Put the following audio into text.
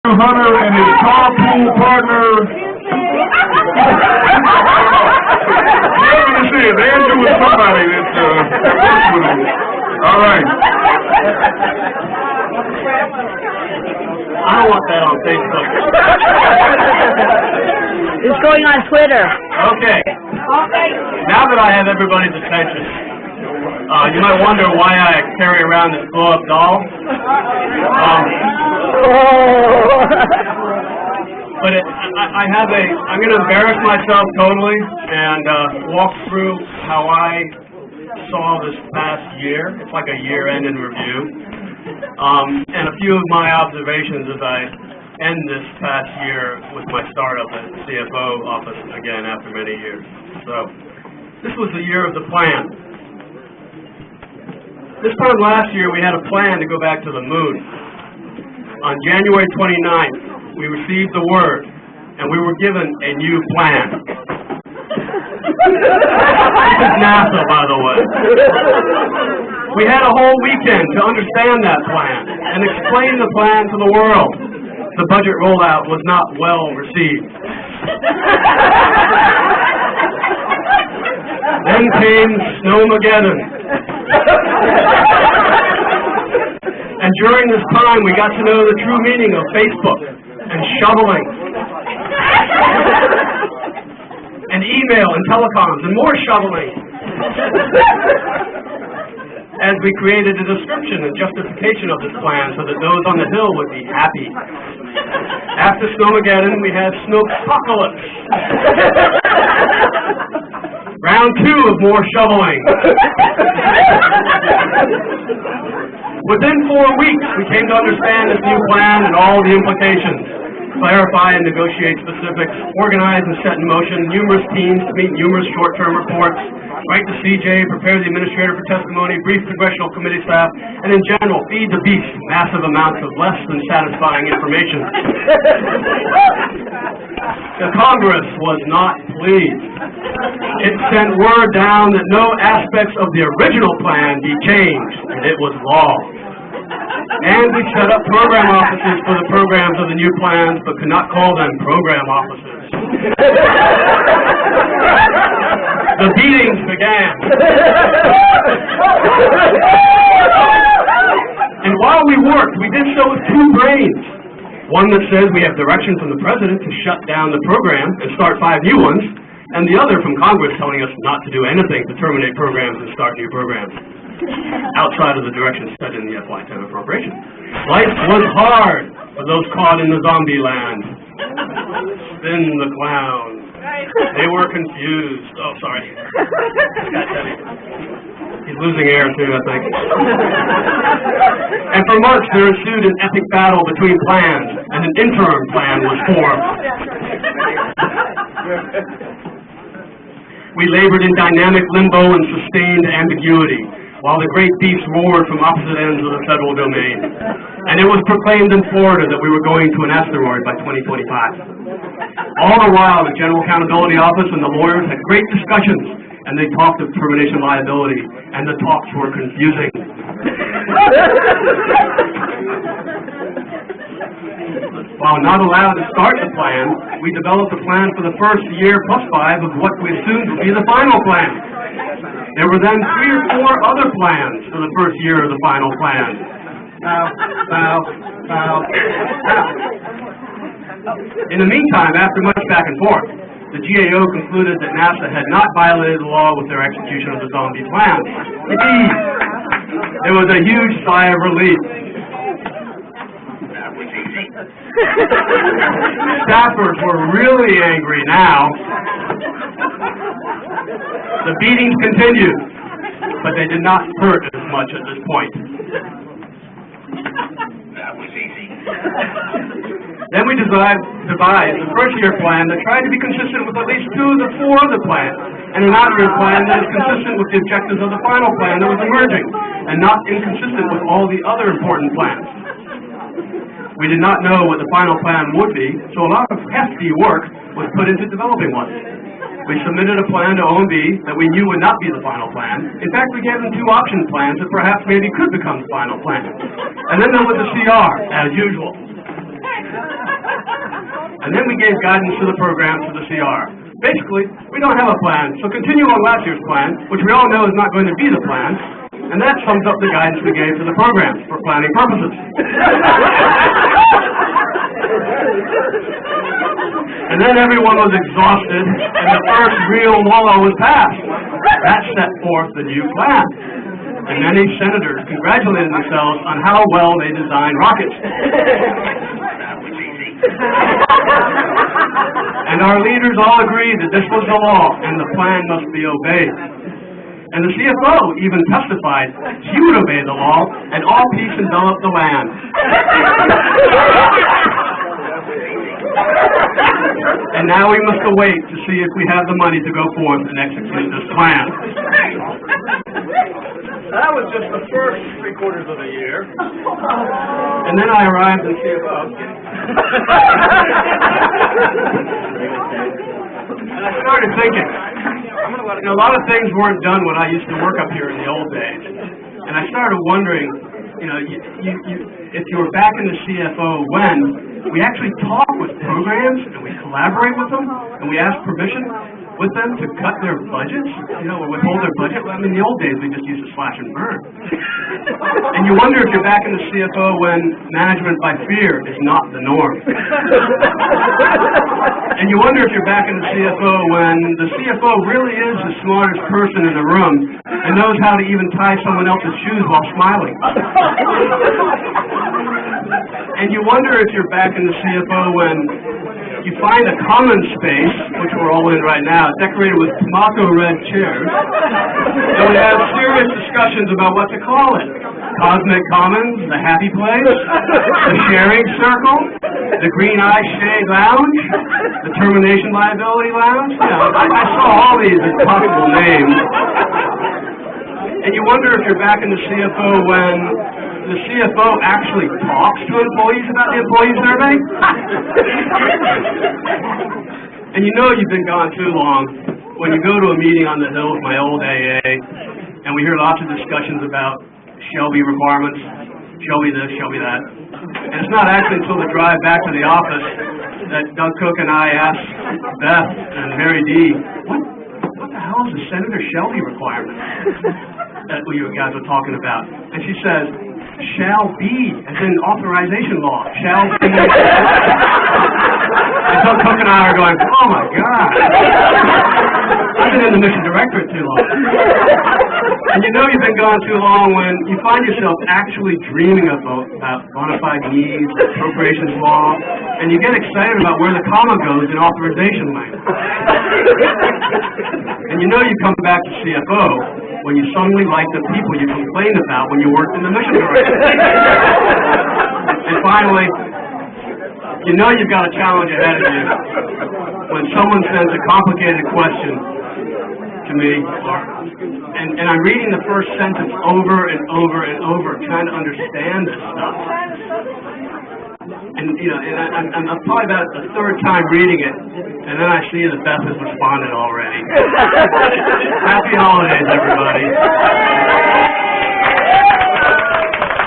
Hunter and his carpool partner. You're going to see it. They're doing somebody that's works with them. All right. I don't want that on Facebook. It's going on Twitter. Okay. Now that I have everybody's attention, you might wonder why I carry around this blow-up doll. But I'm going to embarrass myself totally and walk through how I saw this past year. It's like a year-end in review. And a few of my observations as I end this past year with my startup at CFO office again after many years. So, this was the year of the plan. This time last year we had a plan to go back to the moon. On January 29th, we received the word, and we were given a new plan. This is NASA, by the way. We had a whole weekend to understand that plan and explain the plan to the world. The budget rollout was not well received. Then came Snowmageddon. And during this time, we got to know the true meaning of Facebook and shoveling and email and telecoms and more shoveling as we created a description and justification of this plan so that those on the Hill would be happy. After Snowmageddon, we had Snowpocalypse. Round 2 of more shoveling. Within 4 weeks, we came to understand this new plan and all the implications, clarify and negotiate specifics, organize and set in motion numerous teams to meet numerous short-term reports, write to CJ, prepare the administrator for testimony, brief congressional committee staff, and in general, feed the beast massive amounts of less than satisfying information. The Congress was not pleased. It sent word down that no aspects of the original plan be changed, and it was law. And we set up program offices for the programs of the new plans, but could not call them program offices. The beatings began. And while we worked, we did so with 2 brains. One that says we have direction from the president to shut down the program and start 5 new ones, and the other from Congress telling us not to do anything to terminate programs and start new programs outside of the directions set in the FY10 appropriation. Life was hard for those caught in the zombie land. Spin the clown. They were confused. Oh, sorry. He's losing air, too, I think. And for months, there ensued an epic battle between plans, and an interim plan was formed. We labored in dynamic limbo and sustained ambiguity, while the great beasts roared from opposite ends of the federal domain. And it was proclaimed in Florida that we were going to an asteroid by 2025. All the while, the General Accountability Office and the lawyers had great discussions, and they talked of termination liability, and the talks were confusing. While not allowed to start the plan, we developed a plan for the first year plus 5 of what we assumed would be the final plan. There were then 3 or 4 other plans for the first year of the final plan. In the meantime, after much back and forth, the GAO concluded that NASA had not violated the law with their execution of the zombie plan. Indeed, there was a huge sigh of relief. Staffers were really angry now. The beatings continued, but they did not hurt as much at this point. That was easy. Then we devised a first-year plan that tried to be consistent with at least 2 of the 4 other plans, and an out-year plan that is consistent with the objectives of the final plan that was emerging, and not inconsistent with all the other important plans. We did not know what the final plan would be, so a lot of hefty work was put into developing one. We submitted a plan to OMB that we knew would not be the final plan. In fact, we gave them 2 option plans that perhaps maybe could become the final plan. And then there was the CR, as usual. And then we gave guidance to the program to the CR. Basically, we don't have a plan, so continue on last year's plan, which we all know is not going to be the plan, and that sums up the guidance we gave to the program for planning purposes. And then everyone was exhausted, and the first real law was passed. That set forth the new plan. And many senators congratulated themselves on how well they designed rockets. And our leaders all agreed that this was the law, and the plan must be obeyed. And the CFO even testified she would obey the law, and all peace enveloped the land. And now we must await to see if we have the money to go forth and execute this plan. That was just the first 3/4 of the year. And then I arrived at CFO. And I started thinking, a lot of things weren't done when I used to work up here in the old days. And I started wondering, if you were back in the CFO when we actually talk with programs and we collaborate with them and we ask permission with them to cut their budgets, or withhold their budget. I mean, in the old days, we just used to slash and burn. And you wonder if you're back in the CFO when management by fear is not the norm. And you wonder if you're back in the CFO when the CFO really is the smartest person in the room and knows how to even tie someone else's shoes while smiling. And you wonder if you're back in the CFO when you find a common space, which we're all in right now, decorated with tomato red chairs, and we have serious discussions about what to call it. Cosmic Commons, the Happy Place, the Sharing Circle, the Green Eye Shade Lounge, the Termination Liability Lounge. I saw all these as possible names. And you wonder if you're back in the CFO when the CFO actually talks to employees about the employee survey. And you've been gone too long when you go to a meeting on the Hill with my old AA, and we hear lots of discussions about Shelby requirements, Shelby this, Shelby that. And it's not actually until the drive back to the office that Doug Cook and I ask Beth and Mary D, what the hell is the Senator Shelby requirement that you guys are talking about? And she says, shall be, as in authorization law, shall be. And Doug Cook and I are going, oh my God. I've been in the mission directorate too long. And you've been gone too long when you find yourself actually dreaming about bona fide needs, appropriations law, and you get excited about where the comma goes in authorization language. And you come back to CFO when you suddenly like the people you complained about when you worked in the mission directorate. And finally, you've got a challenge ahead of you when someone sends a complicated question to me, and I'm reading the first sentence over and over and over, trying to understand this stuff. And I'm probably about the third time reading it, and then I see that Beth has responded already. Happy holidays, everybody.